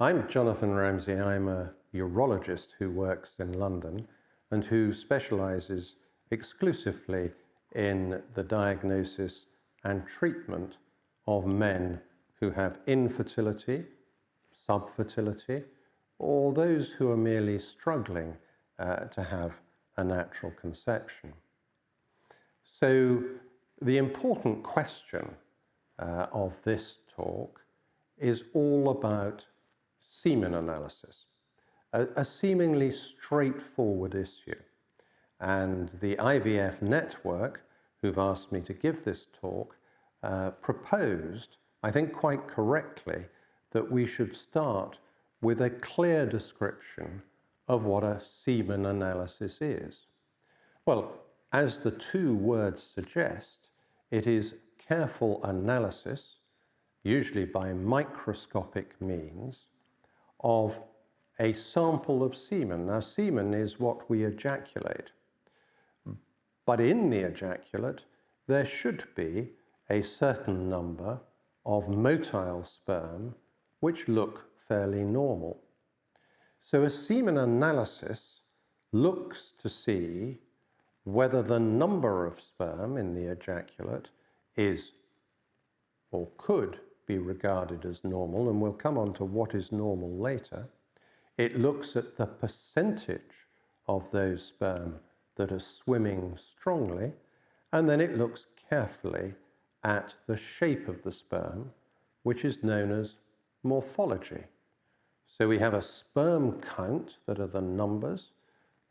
I'm Jonathan Ramsay. I'm a urologist who works in London and who specializes exclusively in the diagnosis and treatment of men who have infertility, subfertility, or those who are merely struggling to have a natural conception. So the important question of this talk is all about semen analysis, a seemingly straightforward issue. And the IVF network, who've asked me to give this talk, proposed, I think quite correctly, that we should start with a clear description of what a semen analysis is. Well, as the two words suggest, it is careful analysis, usually by microscopic means, of a sample of semen. Now, semen is what we ejaculate, but in the ejaculate, there should be a certain number of motile sperm which look fairly normal. So a semen analysis looks to see whether the number of sperm in the ejaculate is or could be regarded as normal, and we'll come on to what is normal later. It looks at the percentage of those sperm that are swimming strongly, and then it looks carefully at the shape of the sperm, which is known as morphology. So we have a sperm count, that are the numbers.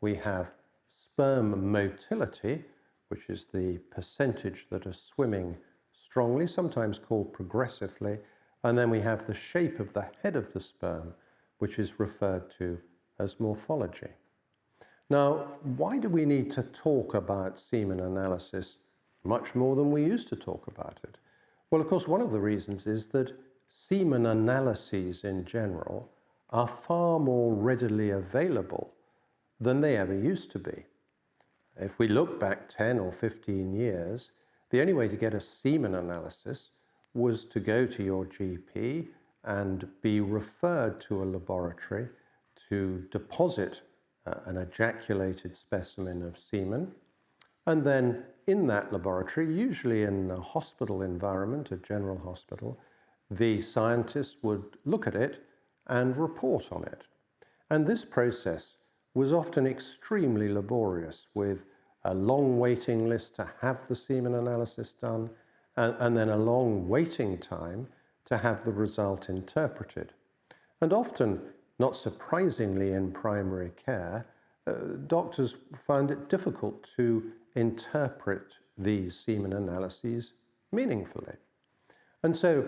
We have sperm motility, which is the percentage that are swimming strongly, sometimes called progressively, and then we have the shape of the head of the sperm, which is referred to as morphology. Now, why do we need to talk about semen analysis much more than we used to talk about it? Well, of course, one of the reasons is that semen analyses in general are far more readily available than they ever used to be. If we look back 10 or 15 years, the only way to get a semen analysis was to go to your GP and be referred to a laboratory to deposit an ejaculated specimen of semen. And then in that laboratory, usually in a hospital environment, a general hospital, the scientists would look at it and report on it. And this process was often extremely laborious, with a long waiting list to have the semen analysis done, and then a long waiting time to have the result interpreted. And often, not surprisingly in primary care, doctors found it difficult to interpret these semen analyses meaningfully. And so,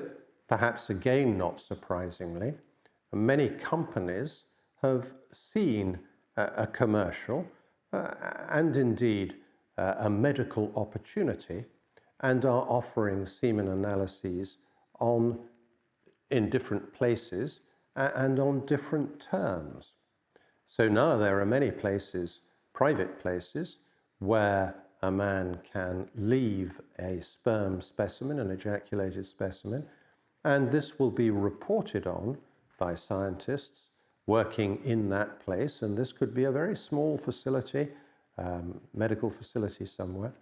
perhaps again not surprisingly, many companies have seen a commercial and indeed a medical opportunity, and are offering semen analyses in different places and on different terms. So now there are many places, private places, where a man can leave a sperm specimen, an ejaculated specimen, and this will be reported on by scientists working in that place, and this could be a very small facility, medical facility somewhere,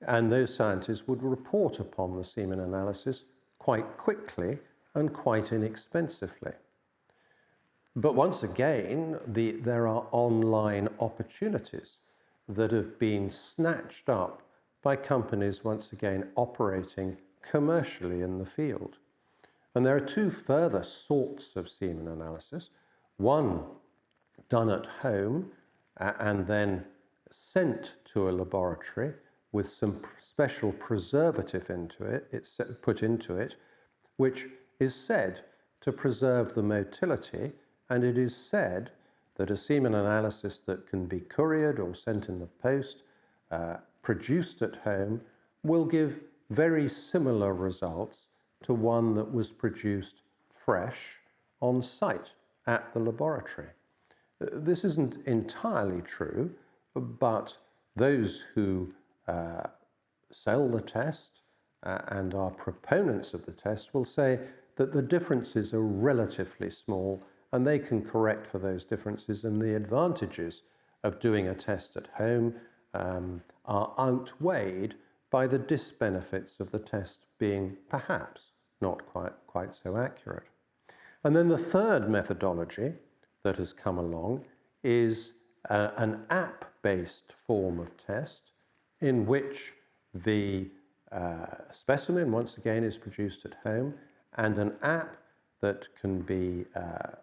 and those scientists would report upon the semen analysis quite quickly and quite inexpensively. But once again, there are online opportunities that have been snatched up by companies once again operating commercially in the field. And there are two further sorts of semen analysis. One done at home and then sent to a laboratory with some special preservative put into it, which is said to preserve the motility, and it is said that a semen analysis that can be couriered or sent in the post, produced at home, will give very similar results to one that was produced fresh on site at the laboratory. This isn't entirely true, but those who sell the test and are proponents of the test will say that the differences are relatively small and they can correct for those differences, and the advantages of doing a test at home are outweighed by the disbenefits of the test being perhaps not quite so accurate. And then the third methodology that has come along is an app-based form of test in which the specimen, once again, is produced at home, and an app that can be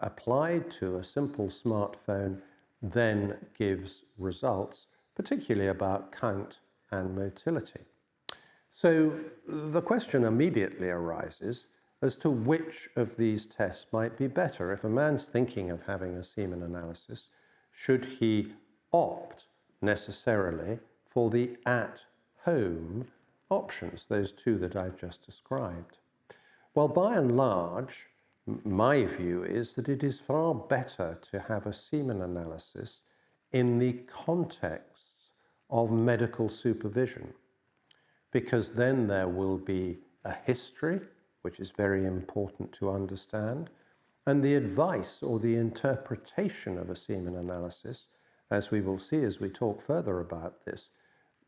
applied to a simple smartphone then gives results, particularly about count and motility. So the question immediately arises as to which of these tests might be better. If a man's thinking of having a semen analysis, should he opt necessarily for the at-home options, those two that I've just described? Well, by and large, my view is that it is far better to have a semen analysis in the context of medical supervision, because then there will be a history, which is very important to understand, and the advice or the interpretation of a semen analysis, as we will see as we talk further about this,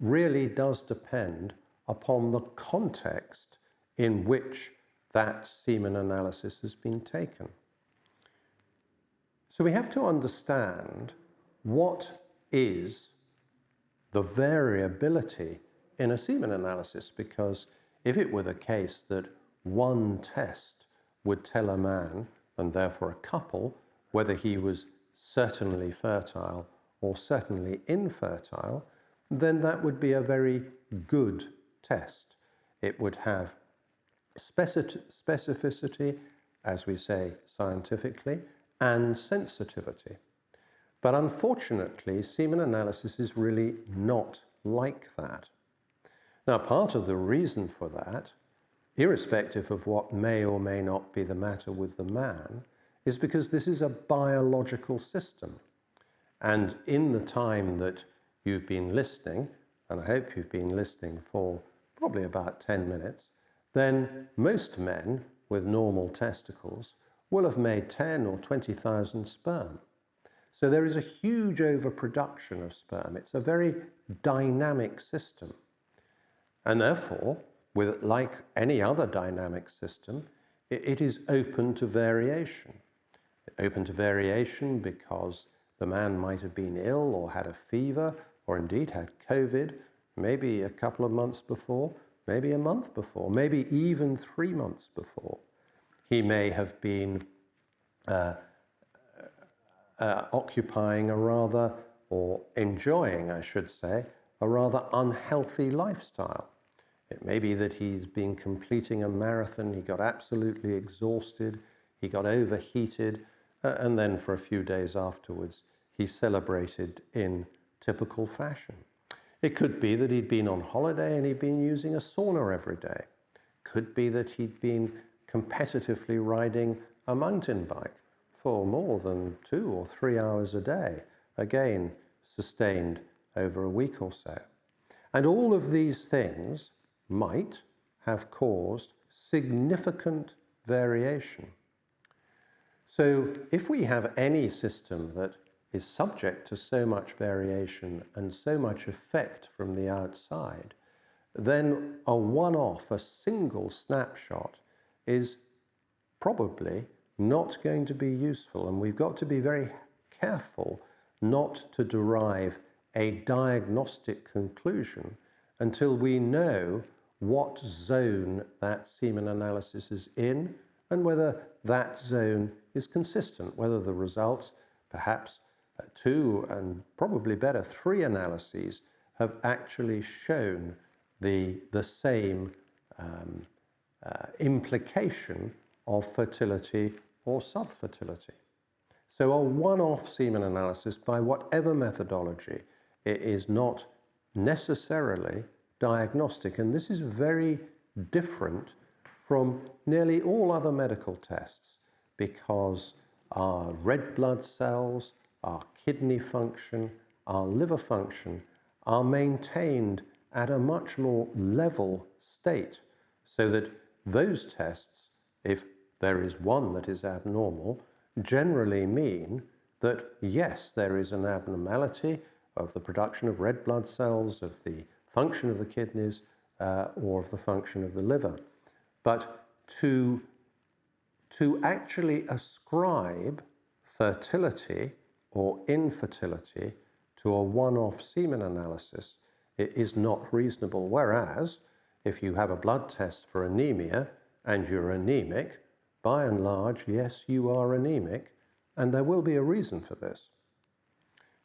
really does depend upon the context in which that semen analysis has been taken. So we have to understand what is the variability in a semen analysis, because if it were the case that one test would tell a man, and therefore a couple, whether he was certainly fertile or certainly infertile, then that would be a very good test. It would have specificity, as we say scientifically, and sensitivity. But unfortunately, semen analysis is really not like that. Now, part of the reason for that, irrespective of what may or may not be the matter with the man, is because this is a biological system. And in the time that you've been listening, and I hope you've been listening for probably about 10 minutes, then most men with normal testicles will have made 10 or 20,000 sperm. So there is a huge overproduction of sperm. It's a very dynamic system. And therefore, like any other dynamic system, it is open to variation. Open to variation because the man might have been ill or had a fever, or indeed had COVID, maybe a couple of months before, maybe a month before, maybe even 3 months before. He may have been occupying a rather, or enjoying, I should say, a rather unhealthy lifestyle. It may be that he's been completing a marathon, he got absolutely exhausted, he got overheated, and then for a few days afterwards, he celebrated in typical fashion. It could be that he'd been on holiday and he'd been using a sauna every day. Could be that he'd been competitively riding a mountain bike for more than 2 or 3 hours a day, again, sustained over a week or so. And all of these things might have caused significant variation. So if we have any system that is subject to so much variation and so much effect from the outside, then a one-off, a single snapshot is probably not going to be useful. And we've got to be very careful not to derive a diagnostic conclusion until we know what zone that semen analysis is in and whether that zone is consistent, whether the results, perhaps 2 and probably better 3 analyses, have actually shown the same implication of fertility or subfertility. So a one-off semen analysis, by whatever methodology, it is not necessarily diagnostic, and this is very different from nearly all other medical tests, because our red blood cells, our kidney function, our liver function are maintained at a much more level state, so that those tests, if there is one that is abnormal, generally mean that yes, there is an abnormality of the production of red blood cells, of the function of the kidneys, or of the function of the liver. But to actually ascribe fertility or infertility to a one-off semen analysis, it is not reasonable. Whereas if you have a blood test for anemia and you're anemic, by and large, yes, you are anemic, and there will be a reason for this.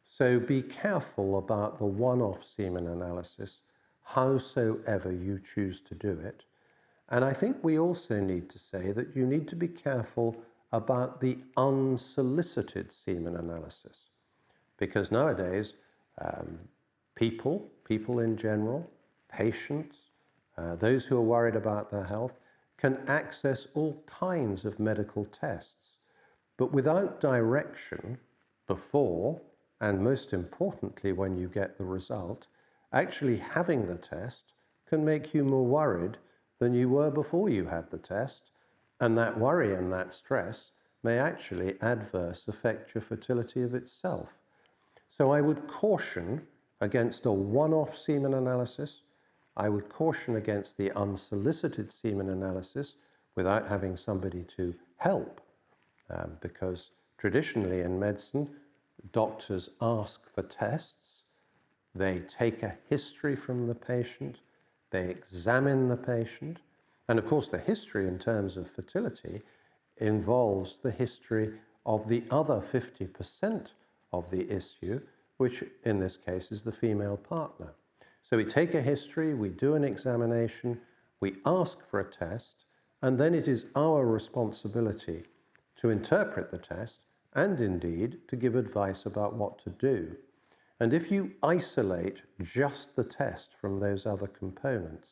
So be careful about the one-off semen analysis, howsoever you choose to do it. And I think we also need to say that you need to be careful about the unsolicited semen analysis, because nowadays people in general, patients, those who are worried about their health, can access all kinds of medical tests, but without direction before, and most importantly when you get the result, actually having the test can make you more worried than you were before you had the test, and that worry and that stress may actually adversely affect your fertility of itself. So I would caution against a one-off semen analysis. I would caution against the unsolicited semen analysis without having somebody to help, because traditionally in medicine, doctors ask for tests, they take a history from the patient, they examine the patient, and of course the history in terms of fertility involves the history of the other 50% of the issue, which in this case is the female partner. So we take a history, we do an examination, we ask for a test, and then it is our responsibility to interpret the test and indeed to give advice about what to do. And if you isolate just the test from those other components,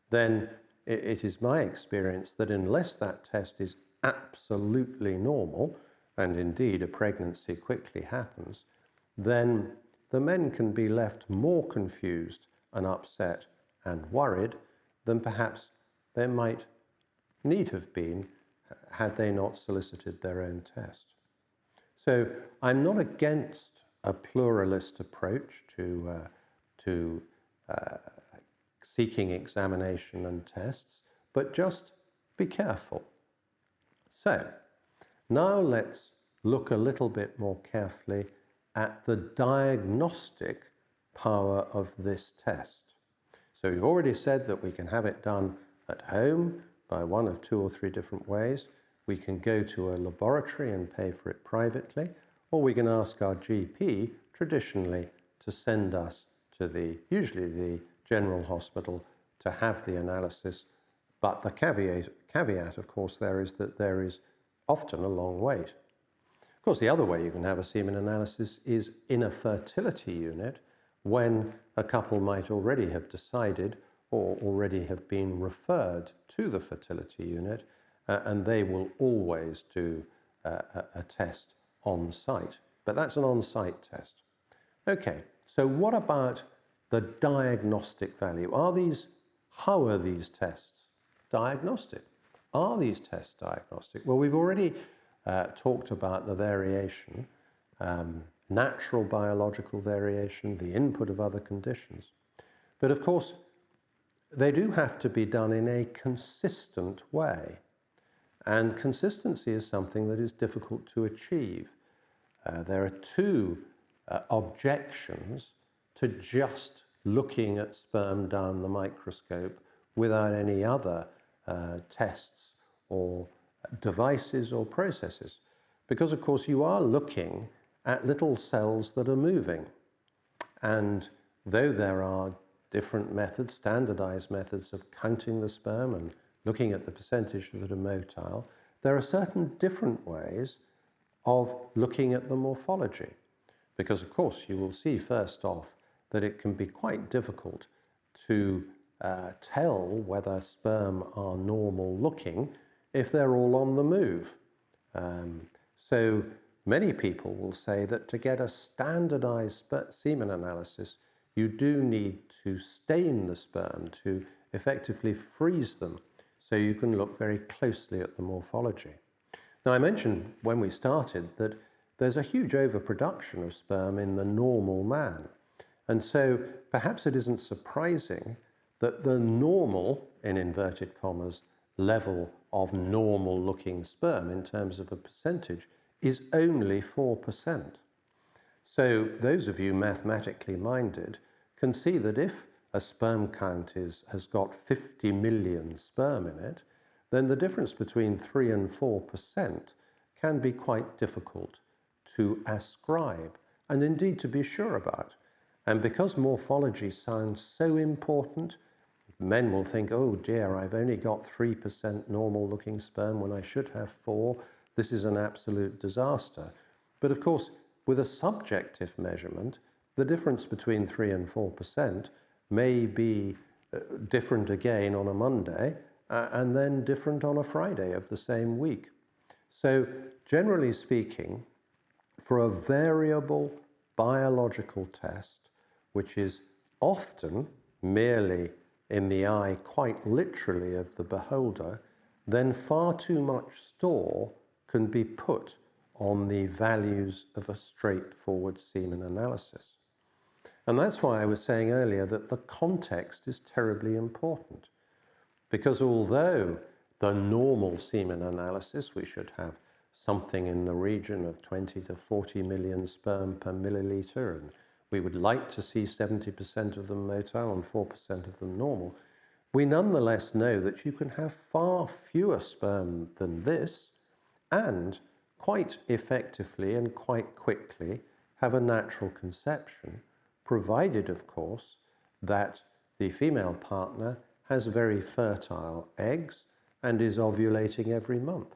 then it is my experience that unless that test is absolutely normal, and indeed a pregnancy quickly happens, then the men can be left more confused and upset and worried than perhaps they might need have been had they not solicited their own test. So I'm not against a pluralist approach to seeking examination and tests, but just be careful. So now let's look a little bit more carefully at the diagnostic power of this test. So we've already said that we can have it done at home by one of two or three different ways. We can go to a laboratory and pay for it privately, or we can ask our GP traditionally to send us to usually the general hospital to have the analysis. But the caveat, of course, there is that there is often a long wait. Of course, the other way you can have a semen analysis is in a fertility unit when a couple might already have decided or already have been referred to the fertility unit, and they will always do a test on site. But that's an on-site test. Okay, so what about the diagnostic value? How are these tests diagnostic? Are these tests diagnostic? Well, we've already talked about the variation, natural biological variation, the input of other conditions. But of course, they do have to be done in a consistent way. And consistency is something that is difficult to achieve. There are two objections to just looking at sperm down the microscope without any other tests or devices or processes. Because, of course, you are looking at little cells that are moving. And though there are different methods, standardized methods of counting the sperm and looking at the percentage that are motile, there are certain different ways of looking at the morphology. Because, of course, you will see first off that it can be quite difficult to tell whether sperm are normal looking if they're all on the move. So many people will say that to get a standardized semen analysis, you do need to stain the sperm, to effectively freeze them, so you can look very closely at the morphology. Now, I mentioned when we started that there's a huge overproduction of sperm in the normal man. And so perhaps it isn't surprising that the normal, in inverted commas, level of normal looking sperm in terms of a percentage is only 4%. So those of you mathematically minded can see that if a sperm count has got 50 million sperm in it, then the difference between 3 and 4% can be quite difficult to ascribe and indeed to be sure about. And because morphology sounds so important, men will think, oh dear, I've only got 3% normal looking sperm when I should have 4. This is an absolute disaster. But of course, with a subjective measurement, the difference between 3 and 4% may be different again on a Monday and then different on a Friday of the same week. So generally speaking, for a variable biological test, which is often merely in the eye quite literally of the beholder, then far too much store can be put on the values of a straightforward semen analysis. And that's why I was saying earlier that the context is terribly important. Because although the normal semen analysis, we should have something in the region of 20 to 40 million sperm per milliliter, and we would like to see 70% of them motile and 4% of them normal, we nonetheless know that you can have far fewer sperm than this and quite effectively and quite quickly have a natural conception, provided, of course, that the female partner has very fertile eggs and is ovulating every month.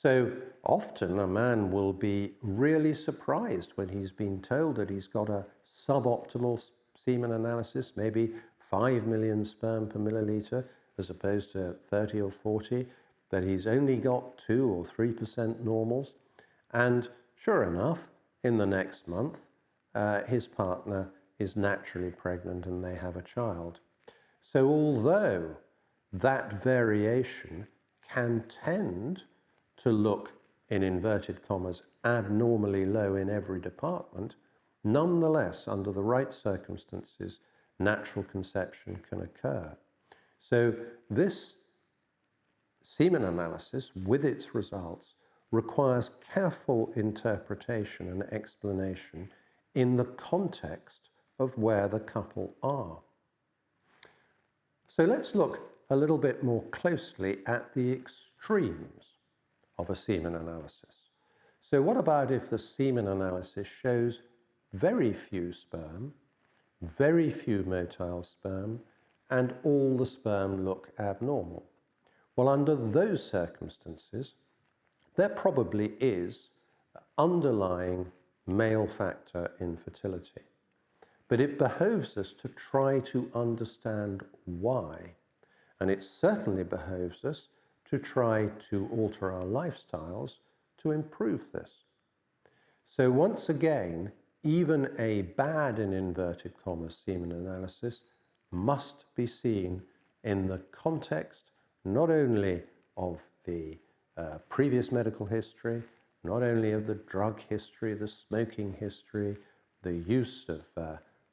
So often a man will be really surprised when he's been told that he's got a suboptimal semen analysis, maybe 5 million sperm per milliliter as opposed to 30 or 40, that he's only got 2 or 3% normals. And sure enough, in the next month, his partner is naturally pregnant and they have a child. So although that variation can tend to look, in inverted commas, abnormally low in every department, nonetheless, under the right circumstances, natural conception can occur. So this semen analysis, with its results, requires careful interpretation and explanation in the context of where the couple are. So let's look a little bit more closely at the extremes of a semen analysis. So what about if the semen analysis shows very few sperm, very few motile sperm, and all the sperm look abnormal? Well, under those circumstances, there probably is underlying male factor infertility. But it behoves us to try to understand why. And it certainly behoves us to try to alter our lifestyles to improve this. So once again, even a bad, in inverted commas, semen analysis must be seen in the context not only of the previous medical history, not only of the drug history, the smoking history, the use of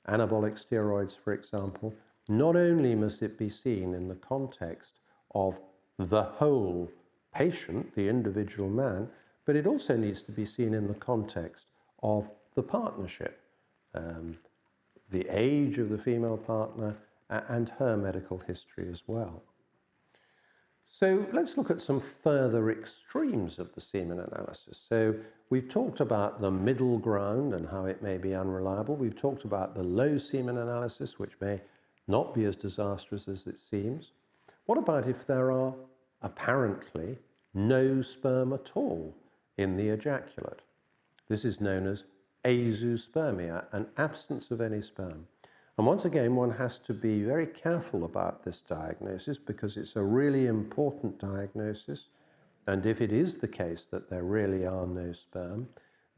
anabolic steroids, for example. Not only must it be seen in the context of the whole patient, the individual man, but it also needs to be seen in the context of the partnership, the age of the female partner, and her medical history as well. So let's look at some further extremes of the semen analysis. So we've talked about the middle ground and how it may be unreliable. We've talked about the low semen analysis, which may not be as disastrous as it seems. What about if there are apparently no sperm at all in the ejaculate? This is known as azoospermia, an absence of any sperm. And once again, one has to be very careful about this diagnosis because it's a really important diagnosis. And if it is the case that there really are no sperm,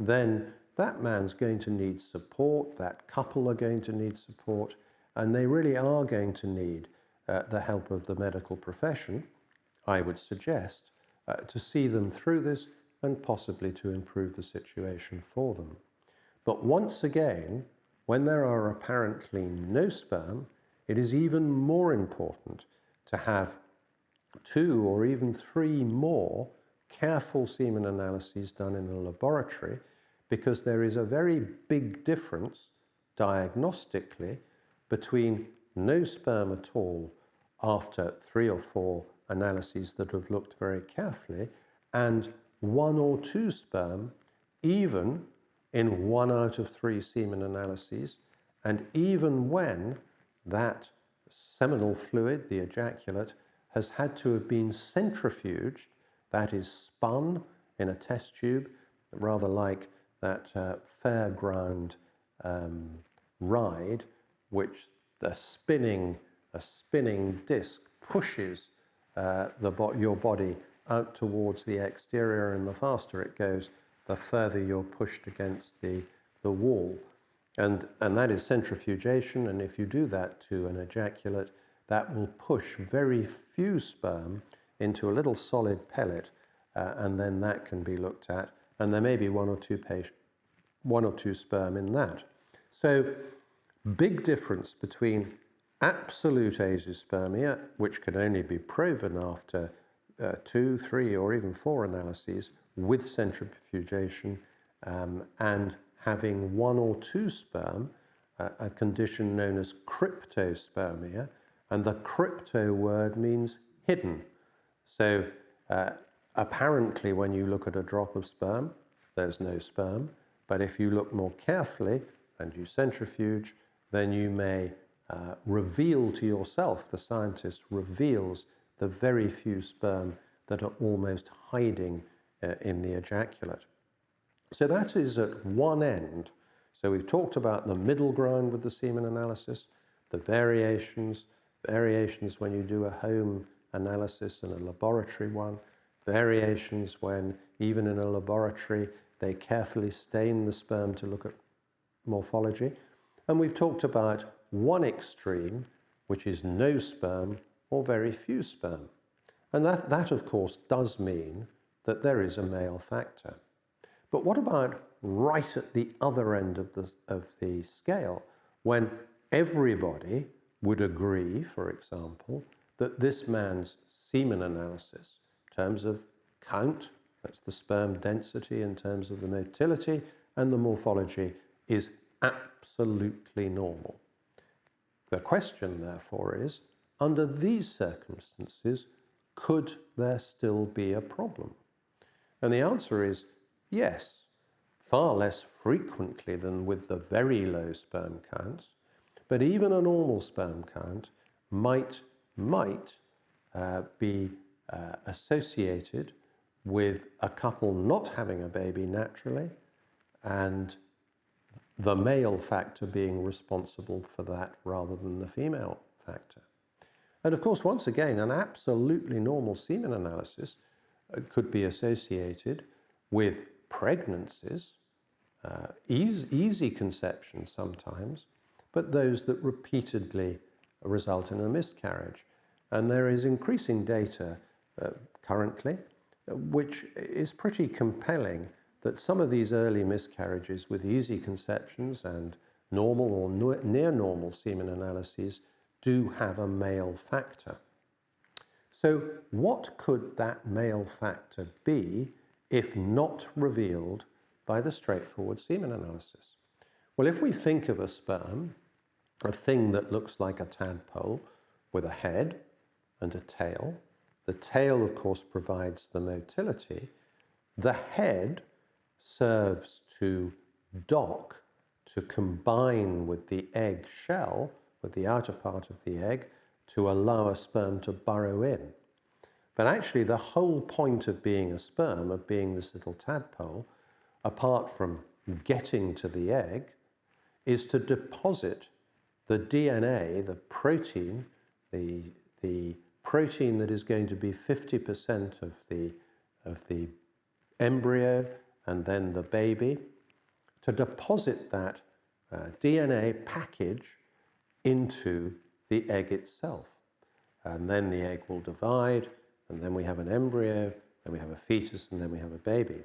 then that man's going to need support, that couple are going to need support, and they really are going to need the help of the medical profession I would suggest to see them through this and possibly to improve the situation for them. But once again, when there are apparently no sperm, it is even more important to have 2 or even 3 more careful semen analyses done in a laboratory, because there is a very big difference diagnostically between no sperm at all after 3 or 4 analyses that have looked very carefully and 1 or 2 sperm, even in 1 out of 3 semen analyses, and even when that seminal fluid, the ejaculate, has had to have been centrifuged, that is spun in a test tube, rather like that fairground ride, which a spinning disc pushes your body out towards the exterior, and the faster it goes, the further you're pushed against the wall. And that is centrifugation, and if you do that to an ejaculate, that will push very few sperm into a little solid pellet, and then that can be looked at, and there may be 1 or 2 sperm in that. So, big difference between absolute azoospermia, which can only be proven after 2, 3, or even 4 analyses with centrifugation, and having 1 or 2 sperm, a condition known as cryptospermia, and the crypto word means hidden. So apparently when you look at a drop of sperm, there's no sperm, but if you look more carefully and you centrifuge, then you may reveal to yourself, the scientist reveals the very few sperm that are almost hiding in the ejaculate. So that is at one end. So we've talked about the middle ground with the semen analysis, the variations when you do a home analysis and a laboratory one, variations when even in a laboratory they carefully stain the sperm to look at morphology. And we've talked about one extreme, which is no sperm or very few sperm. And that of course does mean that there is a male factor. But what about right at the other end of the scale, when everybody would agree, for example, that this man's semen analysis, in terms of count, that's the sperm density in terms of the motility, and the morphology, is absolutely normal? The question, therefore, is, under these circumstances, could there still be a problem? And the answer is yes, far less frequently than with the very low sperm counts, but even a normal sperm count might be associated with a couple not having a baby naturally, and the male factor being responsible for that rather than the female factor. And of course, once again, an absolutely normal semen analysis could be associated with pregnancies, easy conception sometimes, but those that repeatedly result in a miscarriage. And there is increasing data currently, which is pretty compelling, that some of these early miscarriages with easy conceptions and normal or near normal semen analyses do have a male factor. So what could that male factor be if not revealed by the straightforward semen analysis? Well, if we think of a sperm, a thing that looks like a tadpole with a head and a tail, the tail, of course, provides the motility. The head serves to dock, to combine with the egg shell, with the outer part of the egg, to allow a sperm to burrow in. But actually the whole point of being a sperm, of being this little tadpole, apart from getting to the egg, is to deposit the DNA, the protein, the protein that is going to be 50% of the embryo and then the baby, to deposit that DNA package into the egg itself. And then the egg will divide, and then we have an embryo, then we have a fetus, and then we have a baby.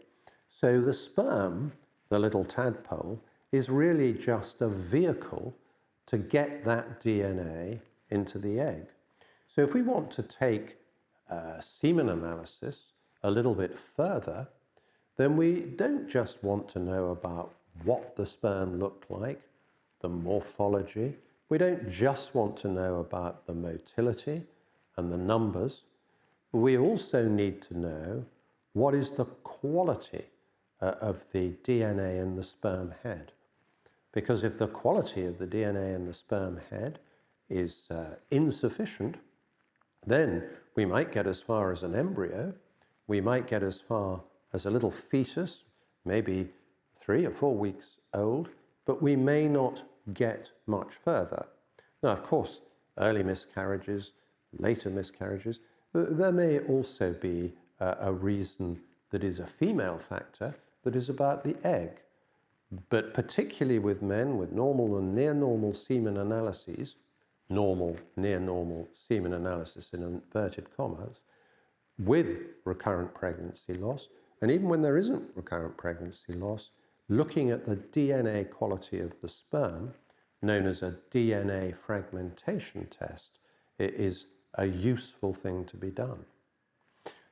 So the sperm, the little tadpole, is really just a vehicle to get that DNA into the egg. So if we want to take semen analysis a little bit further, then we don't just want to know about what the sperm looked like, the morphology. We don't just want to know about the motility and the numbers. We also need to know what is the quality of the DNA in the sperm head. Because if the quality of the DNA in the sperm head is insufficient, then we might get as far as an embryo, we might get as far as a little fetus, maybe 3 or 4 weeks old, but we may not get much further. Now, of course, early miscarriages, later miscarriages, there may also be a reason that is a female factor that is about the egg. But particularly with men with normal and near normal semen analyses, normal, near normal semen analysis in inverted commas, with recurrent pregnancy loss, and even when there isn't recurrent pregnancy loss, looking at the DNA quality of the sperm, known as a DNA fragmentation test, it is a useful thing to be done.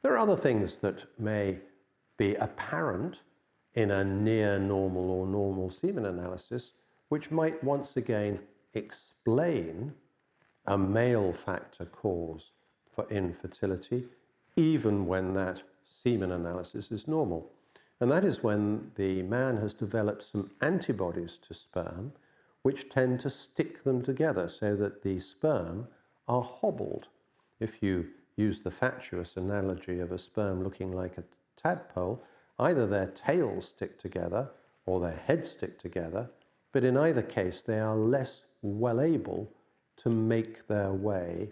There are other things that may be apparent in a near normal or normal semen analysis, which might once again explain a male factor cause for infertility, even when that semen analysis is normal. And that is when the man has developed some antibodies to sperm, which tend to stick them together so that the sperm are hobbled. If you use the fatuous analogy of a sperm looking like a tadpole, either their tails stick together or their heads stick together, but in either case they are less well able to make their way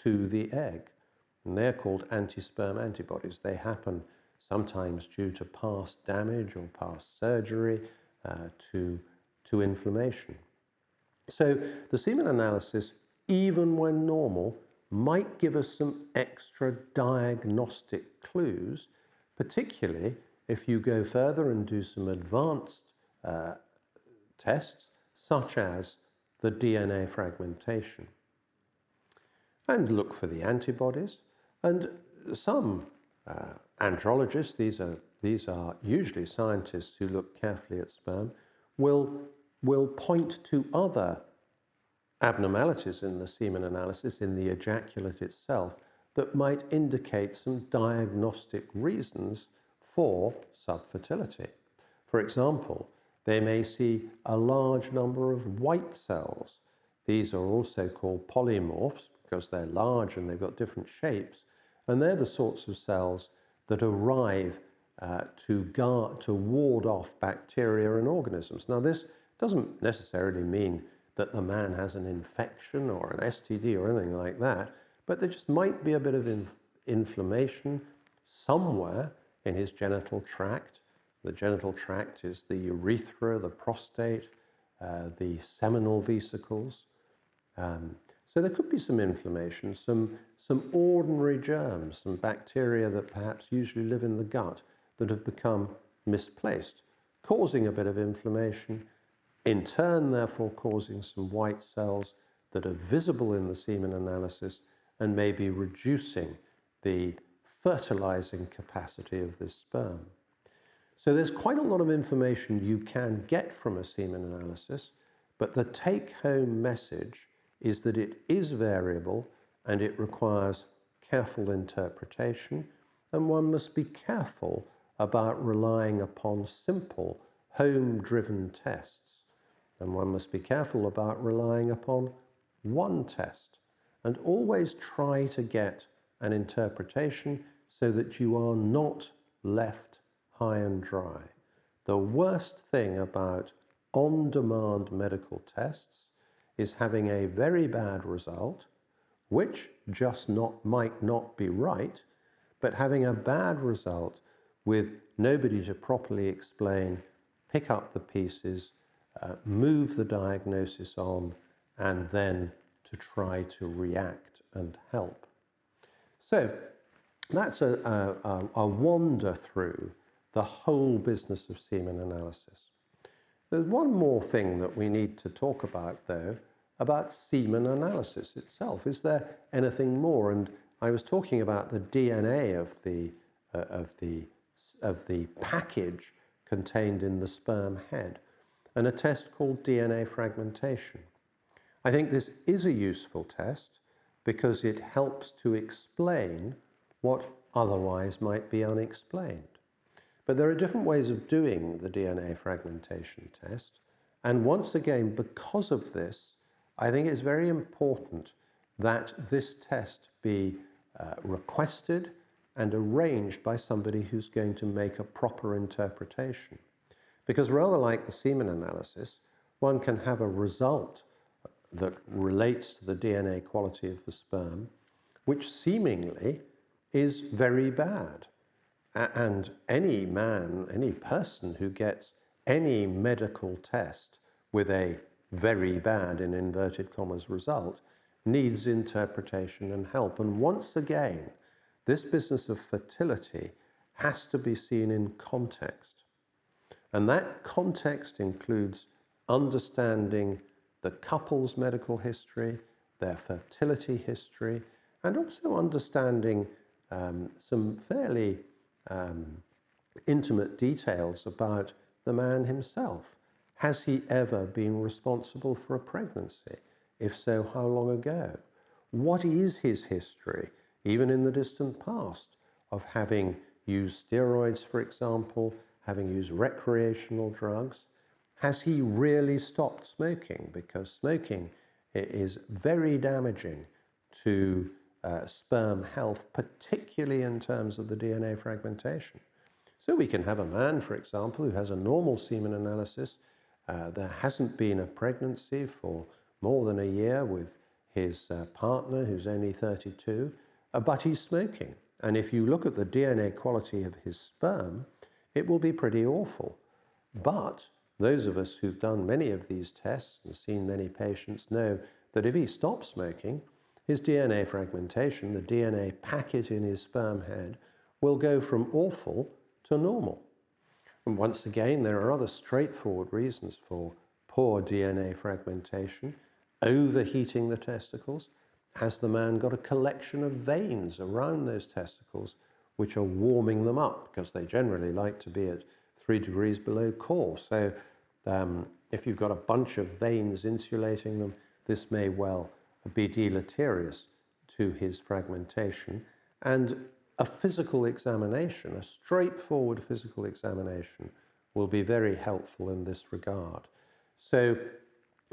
to the egg. And they're called anti-sperm antibodies. They happen sometimes due to past damage or past surgery, to inflammation. So the semen analysis, even when normal, might give us some extra diagnostic clues, particularly if you go further and do some advanced tests, such as the DNA fragmentation. And look for the antibodies. And some andrologists, these are usually scientists who look carefully at sperm, will point to other abnormalities in the semen analysis, in the ejaculate itself, that might indicate some diagnostic reasons for subfertility. For example, they may see a large number of white cells. These are also called polymorphs because they're large and they've got different shapes, and they're the sorts of cells that arrive to ward off bacteria and organisms. Now, this doesn't necessarily mean that the man has an infection or an STD or anything like that, but there just might be a bit of inflammation somewhere in his genital tract. The genital tract is the urethra, the prostate, the seminal vesicles. So there could be some inflammation, some ordinary germs, some bacteria that perhaps usually live in the gut that have become misplaced, causing a bit of inflammation, in turn therefore causing some white cells that are visible in the semen analysis and maybe reducing the fertilizing capacity of this sperm. So there's quite a lot of information you can get from a semen analysis, but the take-home message is that it is variable and it requires careful interpretation, and one must be careful about relying upon simple home-driven tests, and one must be careful about relying upon one test, and always try to get an interpretation so that you are not left high and dry. The worst thing about on-demand medical tests is having a very bad result, which just might not be right, but having a bad result with nobody to properly explain, pick up the pieces, move the diagnosis on, and then to try to react and help. So That's a wander through the whole business of semen analysis. There's one more thing that we need to talk about, though, about semen analysis itself. Is there anything more? And I was talking about the DNA of the package contained in the sperm head, and a test called DNA fragmentation. I think this is a useful test because it helps to explain what otherwise might be unexplained. But there are different ways of doing the DNA fragmentation test. And once again, because of this, I think it's very important that this test be requested and arranged by somebody who's going to make a proper interpretation. Because rather like the semen analysis, one can have a result that relates to the DNA quality of the sperm, which seemingly is very bad. And any man, any person who gets any medical test with a very bad, in inverted commas, result needs interpretation and help. And once again, this business of fertility has to be seen in context. And that context includes understanding the couple's medical history, their fertility history, and also understanding some fairly intimate details about the man himself. Has he ever been responsible for a pregnancy? If so, how long ago? What is his history, even in the distant past, of having used steroids, for example, having used recreational drugs? Has he really stopped smoking? Because smoking is very damaging to sperm health, particularly in terms of the DNA fragmentation. So we can have a man, for example, who has a normal semen analysis. There hasn't been a pregnancy for more than a year with his partner, who's only 32, but he's smoking. And if you look at the DNA quality of his sperm, it will be pretty awful. But those of us who've done many of these tests and seen many patients know that if he stops smoking, his DNA fragmentation, the DNA packet in his sperm head, will go from awful to normal. And once again, there are other straightforward reasons for poor DNA fragmentation. Overheating the testicles. Has the man got a collection of veins around those testicles which are warming them up, because they generally like to be at 3 degrees below core. So if you've got a bunch of veins insulating them, this may well be deleterious to his fragmentation. And a physical examination, a straightforward physical examination, will be very helpful in this regard. So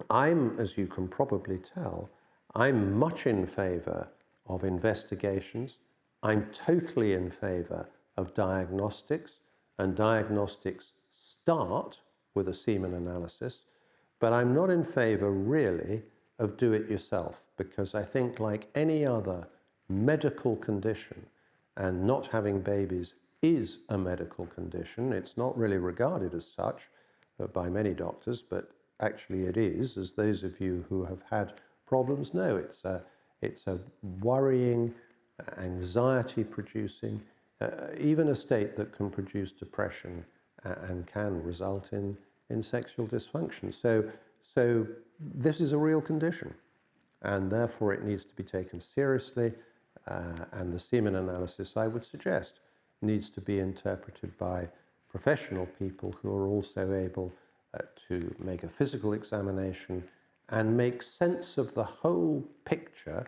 I'm, as you can probably tell, I'm much in favour of investigations. I'm totally in favour of diagnostics, and diagnostics start with a semen analysis, but I'm not in favour really of do it yourself, because I think, like any other medical condition, and not having babies is a medical condition. It's not really regarded as such by many doctors, but actually it is, as those of you who have had problems know. It's a worrying, anxiety-producing, even a state that can produce depression and can result in sexual dysfunction. So this is a real condition, and therefore it needs to be taken seriously. And the semen analysis, I would suggest, needs to be interpreted by professional people who are also able to make a physical examination and make sense of the whole picture,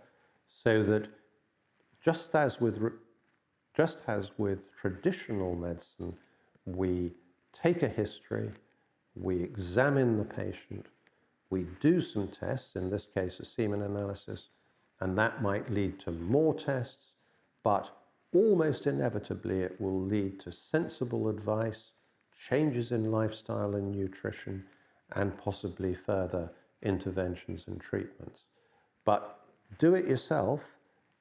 so that just as with traditional medicine, we take a history, we examine the patient, we do some tests, in this case a semen analysis, and that might lead to more tests, but almost inevitably it will lead to sensible advice, changes in lifestyle and nutrition, and possibly further interventions and treatments. But do it yourself,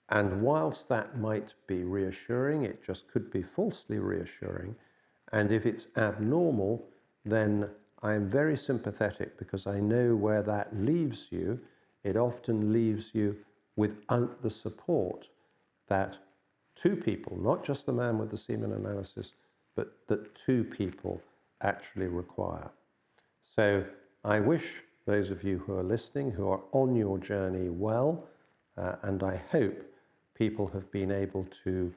and whilst that might be reassuring, it just could be falsely reassuring. And if it's abnormal, then I'm very sympathetic, because I know where that leaves you. It often leaves you without the support that two people, not just the man with the semen analysis, but that two people actually require. So I wish those of you who are listening, who are on your journey, well, and I hope people have been able to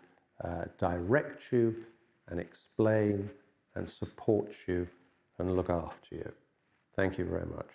direct you and explain and support you and look after you. Thank you very much.